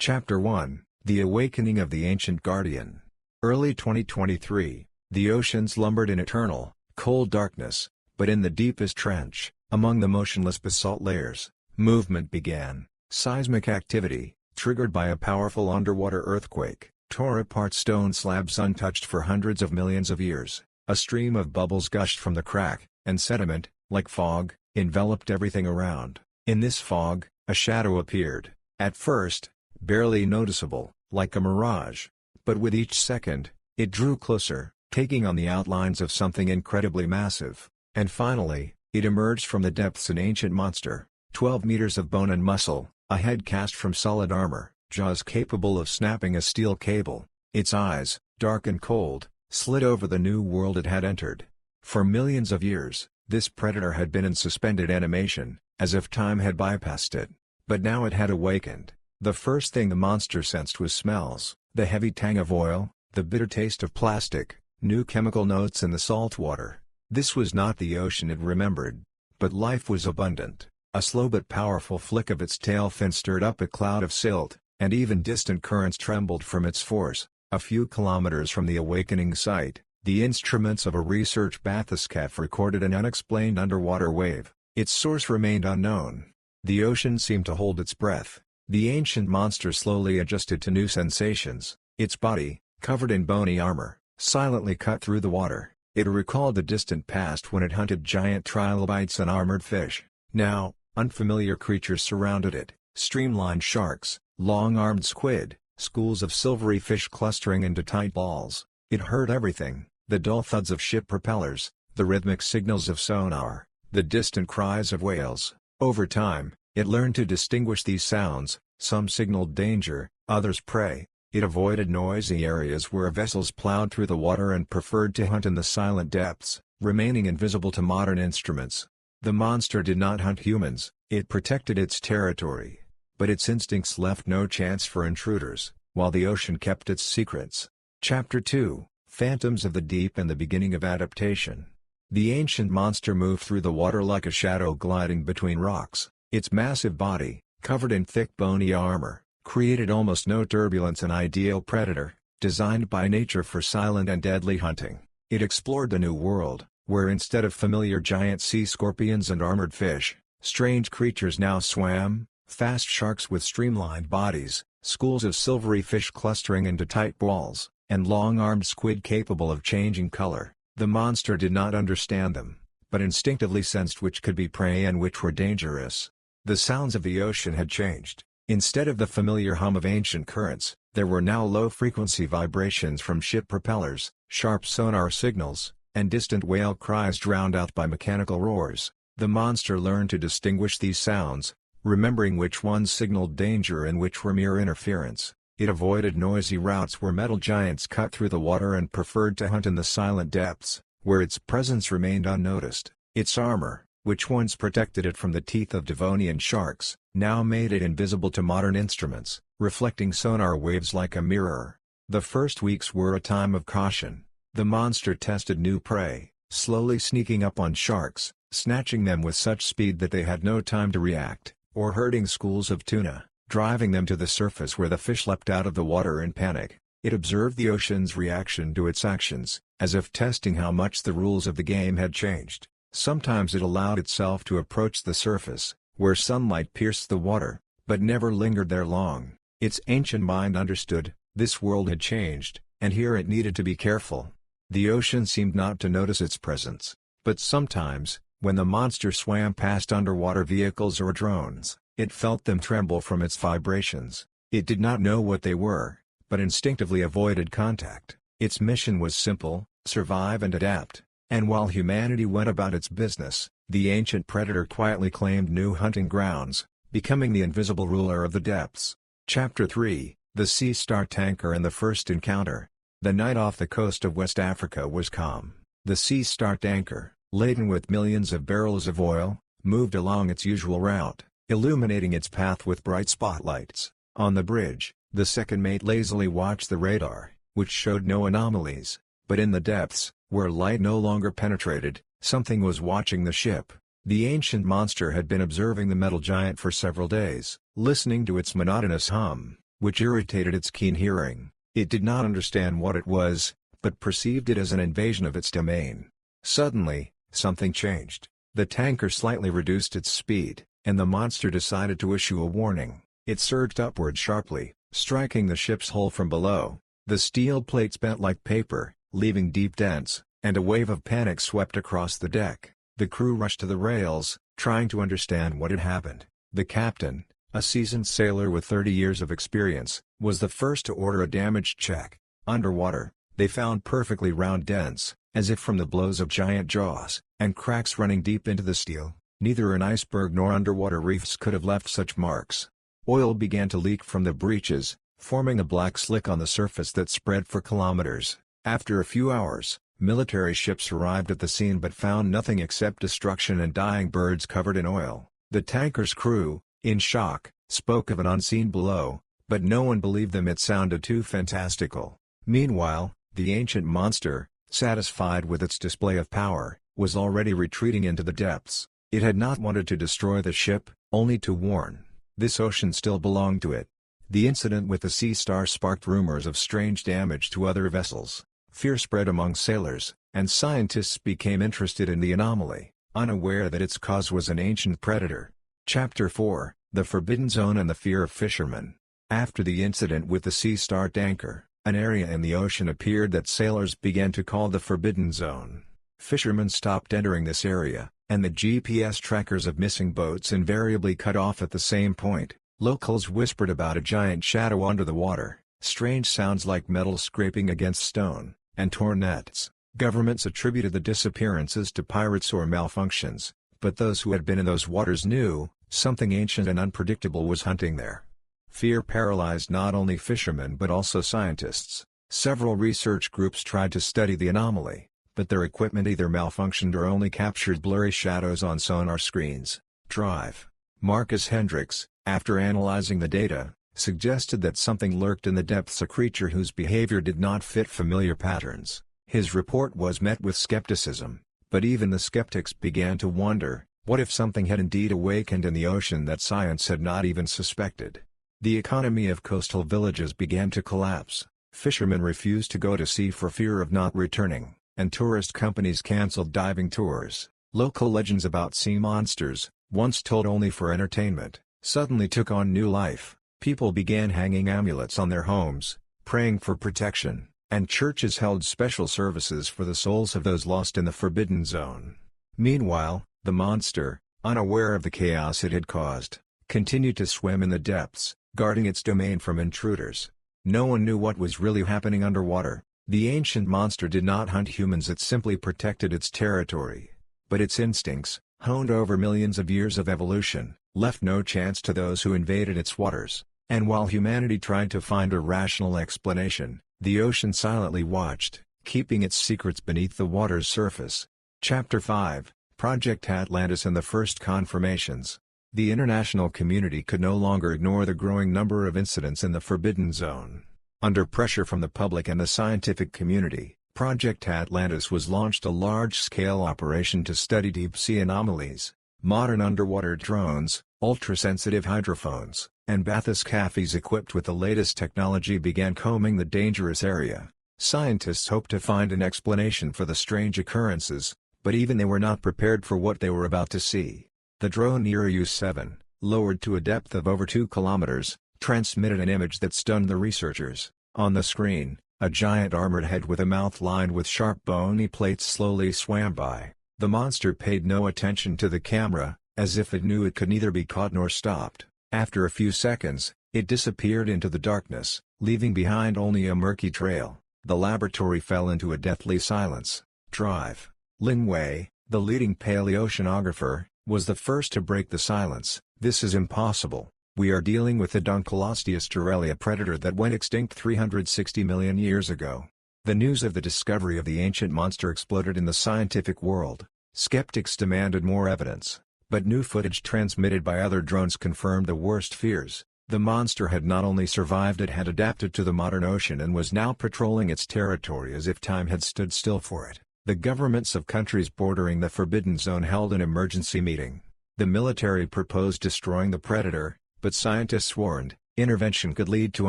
Chapter 1, The Awakening of the Ancient Guardian. Early 2023, the oceans lumbered in eternal, cold darkness, but in the deepest trench, among the motionless basalt layers, movement began. Seismic activity, triggered by a powerful underwater earthquake, tore apart stone slabs untouched for hundreds of millions of years. A stream of bubbles gushed from the crack, and sediment, like fog, enveloped everything around. In this fog, a shadow appeared. At first, barely noticeable, like a mirage. But with each second, it drew closer, taking on the outlines of something incredibly massive. And finally, it emerged from the depths, an ancient monster, 12 meters of bone and muscle, a head cast from solid armor, jaws capable of snapping a steel cable. Its eyes, dark and cold, slid over the new world it had entered. For millions of years, this predator had been in suspended animation, as if time had bypassed it. But now it had awakened. The first thing the monster sensed was smells, the heavy tang of oil, the bitter taste of plastic, new chemical notes in the salt water. This was not the ocean it remembered. But life was abundant. A slow but powerful flick of its tail fin stirred up a cloud of silt, and even distant currents trembled from its force. A few kilometers from the awakening site, the instruments of a research bathyscaphe recorded an unexplained underwater wave. Its source remained unknown. The ocean seemed to hold its breath. The ancient monster slowly adjusted to new sensations. Its body, covered in bony armor, silently cut through the water. It recalled the distant past when it hunted giant trilobites and armored fish. Now, unfamiliar creatures surrounded it: streamlined sharks, long-armed squid, schools of silvery fish clustering into tight balls. It heard everything: the dull thuds of ship propellers, the rhythmic signals of sonar, the distant cries of whales. Over time, it learned to distinguish these sounds. Some signaled danger, others prey. It avoided noisy areas where vessels plowed through the water and preferred to hunt in the silent depths, remaining invisible to modern instruments. The monster did not hunt humans, it protected its territory. But its instincts left no chance for intruders, while the ocean kept its secrets. Chapter 2, Phantoms of the Deep and the Beginning of Adaptation. The ancient monster moved through the water like a shadow gliding between rocks. Its massive body, covered in thick bony armor, created almost no turbulence, an ideal predator, designed by nature for silent and deadly hunting. It explored the new world, where instead of familiar giant sea scorpions and armored fish, strange creatures now swam: fast sharks with streamlined bodies, schools of silvery fish clustering into tight balls, and long-armed squid capable of changing color. The monster did not understand them, but instinctively sensed which could be prey and which were dangerous. The sounds of the ocean had changed. Instead of the familiar hum of ancient currents, there were now low-frequency vibrations from ship propellers, sharp sonar signals, and distant whale cries drowned out by mechanical roars. The monster learned to distinguish these sounds, remembering which ones signaled danger and which were mere interference. It avoided noisy routes where metal giants cut through the water and preferred to hunt in the silent depths, where its presence remained unnoticed. Its armor, which once protected it from the teeth of Devonian sharks, now made it invisible to modern instruments, reflecting sonar waves like a mirror. The first weeks were a time of caution. The monster tested new prey, slowly sneaking up on sharks, snatching them with such speed that they had no time to react, or herding schools of tuna, driving them to the surface where the fish leapt out of the water in panic. It observed the ocean's reaction to its actions, as if testing how much the rules of the game had changed. Sometimes it allowed itself to approach the surface, where sunlight pierced the water, but never lingered there long. Its ancient mind understood, this world had changed, and here it needed to be careful. The ocean seemed not to notice its presence. But sometimes, when the monster swam past underwater vehicles or drones, it felt them tremble from its vibrations. It did not know what they were, but instinctively avoided contact. Its mission was simple: survive and adapt. And while humanity went about its business, the ancient predator quietly claimed new hunting grounds, becoming the invisible ruler of the depths. Chapter 3, The Sea Star Tanker and the First Encounter. The night off the coast of West Africa was calm. The Sea Star Tanker, laden with millions of barrels of oil, moved along its usual route, illuminating its path with bright spotlights. On the bridge, the second mate lazily watched the radar, which showed no anomalies. But in the depths, where light no longer penetrated, something was watching the ship. The ancient monster had been observing the metal giant for several days, listening to its monotonous hum. which irritated its keen hearing. It did not understand what it was, but perceived it as an invasion of its domain. Suddenly, something changed. The tanker slightly reduced its speed, and the monster decided to issue a warning. It surged upward sharply, striking the ship's hull from below. The steel plates bent like paper, leaving deep dents, and a wave of panic swept across the deck. The crew rushed to the rails, trying to understand what had happened. The captain, a seasoned sailor with 30 years of experience, was the first to order a damage check. Underwater, they found perfectly round dents, as if from the blows of giant jaws, and cracks running deep into the steel. Neither an iceberg nor underwater reefs could have left such marks. Oil began to leak from the breaches, forming a black slick on the surface that spread for kilometers. After a few hours, military ships arrived at the scene but found nothing except destruction and dying birds covered in oil. The tanker's crew, in shock, spoke of an unseen blow, but no one believed them. It sounded too fantastical. Meanwhile, the ancient monster, satisfied with its display of power, was already retreating into the depths. It had not wanted to destroy the ship, only to warn. This ocean still belonged to it. The incident with the Sea Star sparked rumors of strange damage to other vessels. Fear spread among sailors, and scientists became interested in the anomaly, unaware that its cause was an ancient predator. Chapter 4: The Forbidden Zone and the Fear of Fishermen. After the incident with the Sea Star tanker, an area in the ocean appeared that sailors began to call the Forbidden Zone. Fishermen stopped entering this area, and the GPS trackers of missing boats invariably cut off at the same point. Locals whispered about a giant shadow under the water, strange sounds like metal scraping against stone, and torn nets. Governments attributed the disappearances to pirates or malfunctions, but those who had been in those waters knew something ancient and unpredictable was hunting there. Fear paralyzed not only fishermen but also scientists. Several research groups tried to study the anomaly, but their equipment either malfunctioned or only captured blurry shadows on sonar screens. Drive. Marcus Hendricks, after analyzing the data, suggested that something lurked in the depths, a creature whose behavior did not fit familiar patterns. His report was met with skepticism, but even the skeptics began to wonder, what if something had indeed awakened in the ocean that science had not even suspected? The economy of coastal villages began to collapse. Fishermen refused to go to sea for fear of not returning, and tourist companies canceled diving tours. Local legends about sea monsters, once told only for entertainment, suddenly took on new life. People began hanging amulets on their homes, praying for protection, and churches held special services for the souls of those lost in the Forbidden Zone. Meanwhile, the monster, unaware of the chaos it had caused, continued to swim in the depths, guarding its domain from intruders. No one knew what was really happening underwater. The ancient monster did not hunt humans, it simply protected its territory. But its instincts, honed over millions of years of evolution, left no chance to those who invaded its waters. And while humanity tried to find a rational explanation, the ocean silently watched, keeping its secrets beneath the water's surface. Chapter 5: Project Atlantis and the First Confirmations. The international community could no longer ignore the growing number of incidents in the Forbidden Zone. Under pressure from the public and the scientific community, Project Atlantis was launched, a large-scale operation to study deep-sea anomalies. Modern underwater drones, ultra-sensitive hydrophones, and bathyscaphes equipped with the latest technology began combing the dangerous area. Scientists hoped to find an explanation for the strange occurrences, but even they were not prepared for what they were about to see. The drone Irius-7, lowered to a depth of over 2 kilometers, transmitted an image that stunned the researchers. On the screen, a giant armored head with a mouth lined with sharp bony plates slowly swam by. The monster paid no attention to the camera, as if it knew it could neither be caught nor stopped. After a few seconds, it disappeared into the darkness, leaving behind only a murky trail. The laboratory fell into a deathly silence. Drive. Lin Wei, the leading paleoceanographer, was the first to break the silence. This is impossible. We are dealing with the Dunkleosteus terrelli, a predator that went extinct 360 million years ago. The news of the discovery of the ancient monster exploded in the scientific world. Skeptics demanded more evidence, but new footage transmitted by other drones confirmed the worst fears. The monster had not only survived, it had adapted to the modern ocean and was now patrolling its territory as if time had stood still for it. The governments of countries bordering the Forbidden Zone held an emergency meeting. The military proposed destroying the predator, but scientists warned, Intervention could lead to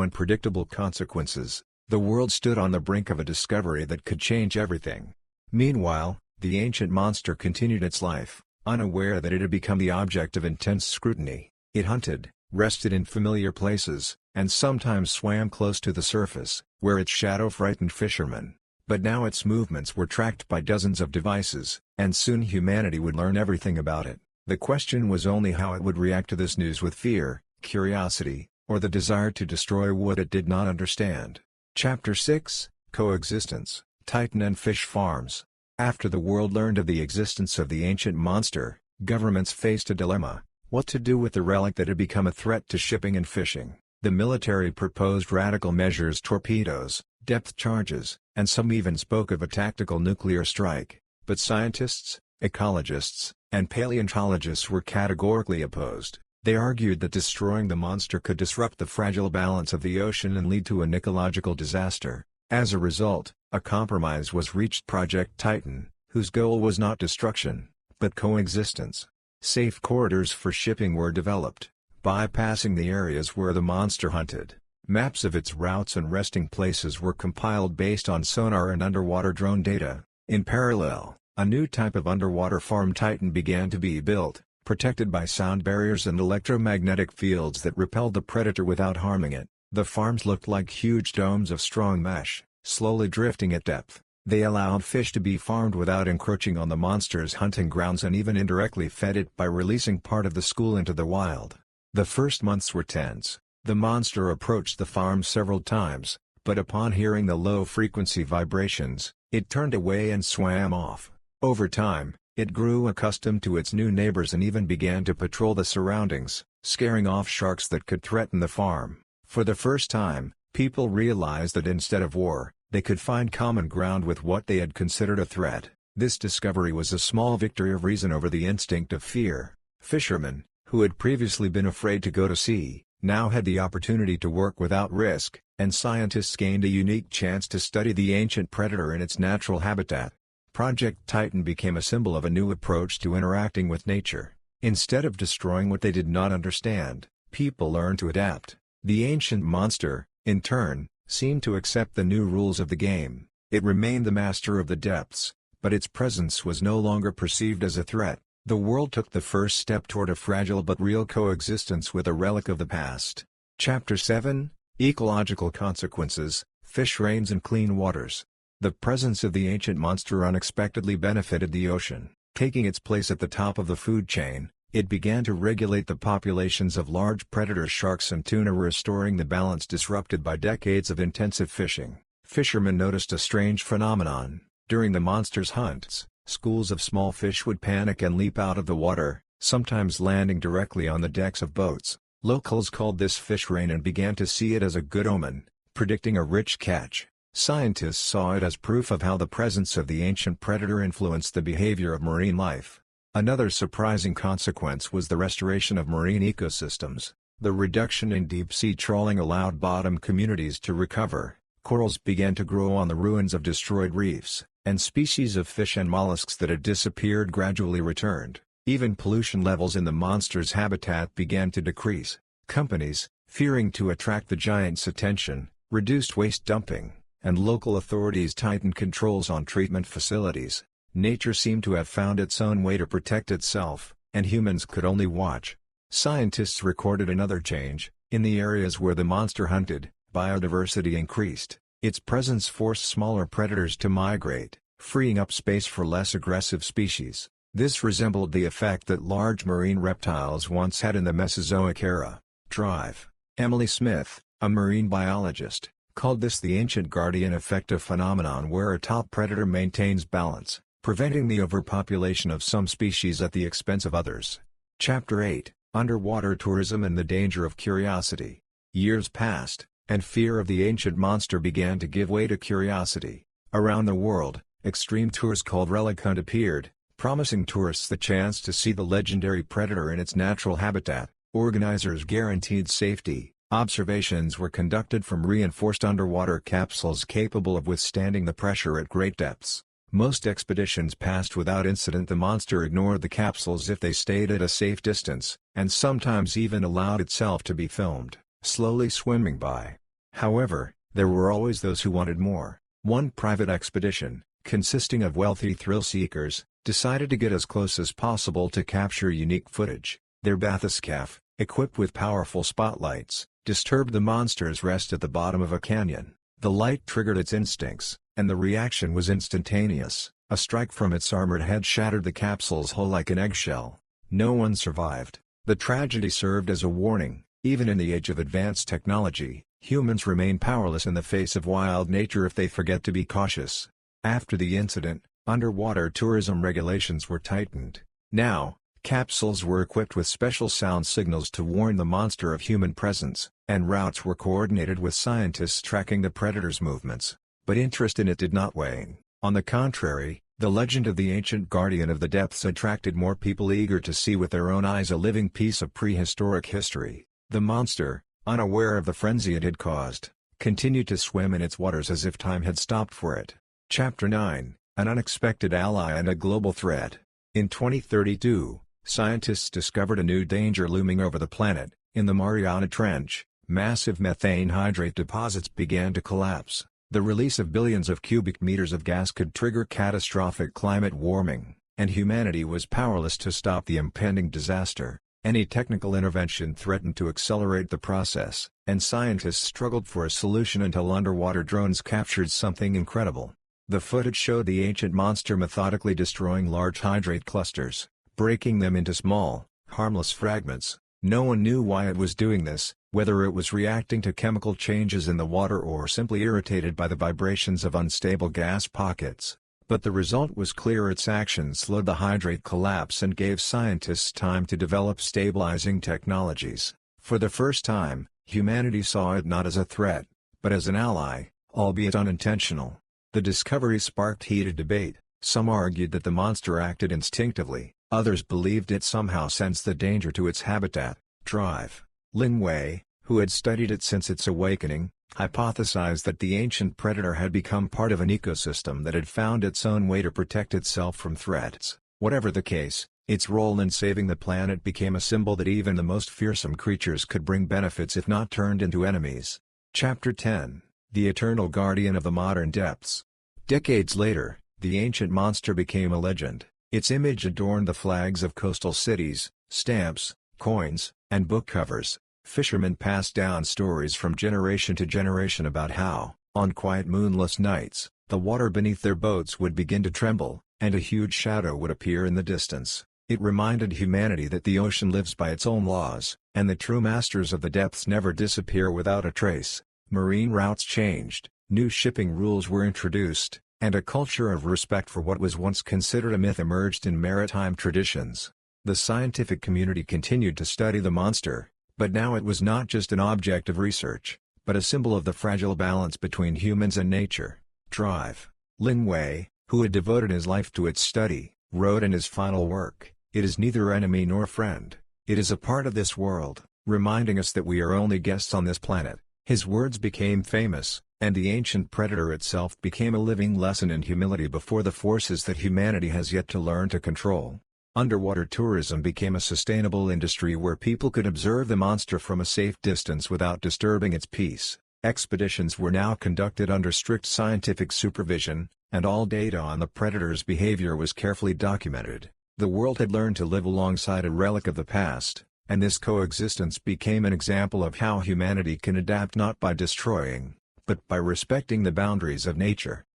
unpredictable consequences. The world stood on the brink of a discovery that could change everything. Meanwhile, the ancient monster continued its life, unaware that it had become the object of intense scrutiny. It hunted, rested in familiar places, and sometimes swam close to the surface, where its shadow frightened fishermen. But now its movements were tracked by dozens of devices, and soon humanity would learn everything about it. The question was only how it would react to this news, with fear, curiosity, or the desire to destroy what it did not understand. Chapter 6, Coexistence, Titan and Fish Farms. After the world learned of the existence of the ancient monster, governments faced a dilemma: what to do with the relic that had become a threat to shipping and fishing. The military proposed radical measures: torpedoes, depth charges, and some even spoke of a tactical nuclear strike. But scientists, ecologists, and paleontologists were categorically opposed. They argued that destroying the monster could disrupt the fragile balance of the ocean and lead to an ecological disaster. As a result, a compromise was reached: Project Titan, whose goal was not destruction, but coexistence. Safe corridors for shipping were developed, bypassing the areas where the monster hunted. Maps of its routes and resting places were compiled based on sonar and underwater drone data. In parallel, a new type of underwater farm Titan began to be built, protected by sound barriers and electromagnetic fields that repelled the predator without harming it. The farms looked like huge domes of strong mesh, slowly drifting at depth. They allowed fish to be farmed without encroaching on the monster's hunting grounds, and even indirectly fed it by releasing part of the school into the wild. The first months were tense. The monster approached the farm several times, but upon hearing the low-frequency vibrations, it turned away and swam off. Over time, it grew accustomed to its new neighbors and even began to patrol the surroundings, scaring off sharks that could threaten the farm. For the first time, people realized that instead of war, they could find common ground with what they had considered a threat. This discovery was a small victory of reason over the instinct of fear. Fishermen, who had previously been afraid to go to sea, now had the opportunity to work without risk, and scientists gained a unique chance to study the ancient predator in its natural habitat. Project Titan became a symbol of a new approach to interacting with nature. Instead of destroying what they did not understand, people learned to adapt. The ancient monster, in turn, seemed to accept the new rules of the game. It remained the master of the depths, but its presence was no longer perceived as a threat. The world took the first step toward a fragile but real coexistence with a relic of the past. Chapter 7, Ecological Consequences, Fish Rains and Clean Waters. The presence of the ancient monster unexpectedly benefited the ocean. Taking its place at the top of the food chain, it began to regulate the populations of large predator sharks and tuna, restoring the balance disrupted by decades of intensive fishing. Fishermen noticed a strange phenomenon. During the monster's hunts, schools of small fish would panic and leap out of the water, sometimes landing directly on the decks of boats. Locals called this fish rain and began to see it as a good omen, predicting a rich catch. Scientists saw it as proof of how the presence of the ancient predator influenced the behavior of marine life. Another surprising consequence was the restoration of marine ecosystems. The reduction in deep-sea trawling allowed bottom communities to recover. Corals began to grow on the ruins of destroyed reefs, and species of fish and mollusks that had disappeared gradually returned. Even pollution levels in the monster's habitat began to decrease. Companies, fearing to attract the giant's attention, reduced waste dumping, and local authorities tightened controls on treatment facilities. Nature seemed to have found its own way to protect itself, and humans could only watch. Scientists recorded another change. In the areas where the monster hunted, biodiversity increased. Its presence forced smaller predators to migrate, freeing up space for less aggressive species. This resembled the effect that large marine reptiles once had in the Mesozoic era. Drive. Emily Smith, a marine biologist, called this the ancient guardian effect, a phenomenon where a top predator maintains balance, preventing the overpopulation of some species at the expense of others. Chapter 8, Underwater Tourism and the Danger of Curiosity. Years passed, and fear of the ancient monster began to give way to curiosity. Around the world, extreme tours called relic hunt appeared, promising tourists the chance to see the legendary predator in its natural habitat. Organizers guaranteed safety. Observations were conducted from reinforced underwater capsules capable of withstanding the pressure at great depths. Most expeditions passed without incident. The monster ignored the capsules if they stayed at a safe distance, and sometimes even allowed itself to be filmed. slowly swimming by. However, there were always those who wanted more. One private expedition, consisting of wealthy thrill-seekers, decided to get as close as possible to capture unique footage. Their bathyscaphe, equipped with powerful spotlights, disturbed the monster's rest at the bottom of a canyon. The light triggered its instincts, and the reaction was instantaneous. A strike from its armored head shattered the capsule's hull like an eggshell. No one survived. The tragedy served as a warning. Even in the age of advanced technology, humans remain powerless in the face of wild nature if they forget to be cautious. After the incident, underwater tourism regulations were tightened. Now, capsules were equipped with special sound signals to warn the monster of human presence, and routes were coordinated with scientists tracking the predator's movements. But interest in it did not wane. On the contrary, the legend of the ancient guardian of the depths attracted more people eager to see with their own eyes a living piece of prehistoric history. The monster, unaware of the frenzy it had caused, continued to swim in its waters as if time had stopped for it. Chapter 9: An Unexpected Ally and a Global Threat. In 2032, scientists discovered a new danger looming over the planet. In the Mariana Trench, massive methane hydrate deposits began to collapse. The release of billions of cubic meters of gas could trigger catastrophic climate warming, and humanity was powerless to stop the impending disaster. Any technical intervention threatened to accelerate the process, and scientists struggled for a solution until underwater drones captured something incredible. The footage showed the ancient monster methodically destroying large hydrate clusters, breaking them into small, harmless fragments. No one knew why it was doing this, whether it was reacting to chemical changes in the water or simply irritated by the vibrations of unstable gas pockets. But the result was clear: its actions slowed the hydrate collapse and gave scientists time to develop stabilizing technologies. For the first time, humanity saw it not as a threat, but as an ally, albeit unintentional. The discovery sparked heated debate. Some argued that the monster acted instinctively, others believed it somehow sensed the danger to its habitat. Drive. Lin Wei, who had studied it since its awakening, hypothesized that the ancient predator had become part of an ecosystem that had found its own way to protect itself from threats. Whatever the case, its role in saving the planet became a symbol that even the most fearsome creatures could bring benefits if not turned into enemies. Chapter 10: The Eternal Guardian of the Modern Depths. Decades later, the ancient monster became a legend. Its image adorned the flags of coastal cities, stamps, coins, and book covers. Fishermen passed down stories from generation to generation about how, on quiet moonless nights, the water beneath their boats would begin to tremble, and a huge shadow would appear in the distance. It reminded humanity that the ocean lives by its own laws, and the true masters of the depths never disappear without a trace. Marine routes changed, new shipping rules were introduced, and a culture of respect for what was once considered a myth emerged in maritime traditions. The scientific community continued to study the monster, but now it was not just an object of research, but a symbol of the fragile balance between humans and nature. Drive. Lin Wei, who had devoted his life to its study, wrote in his final work, "It is neither enemy nor friend. It is a part of this world, reminding us that we are only guests on this planet." His words became famous, and the ancient predator itself became a living lesson in humility before the forces that humanity has yet to learn to control. Underwater tourism became a sustainable industry where people could observe the monster from a safe distance without disturbing its peace. Expeditions were now conducted under strict scientific supervision, and all data on the predator's behavior was carefully documented. The world had learned to live alongside a relic of the past, and this coexistence became an example of how humanity can adapt not by destroying, but by respecting the boundaries of nature.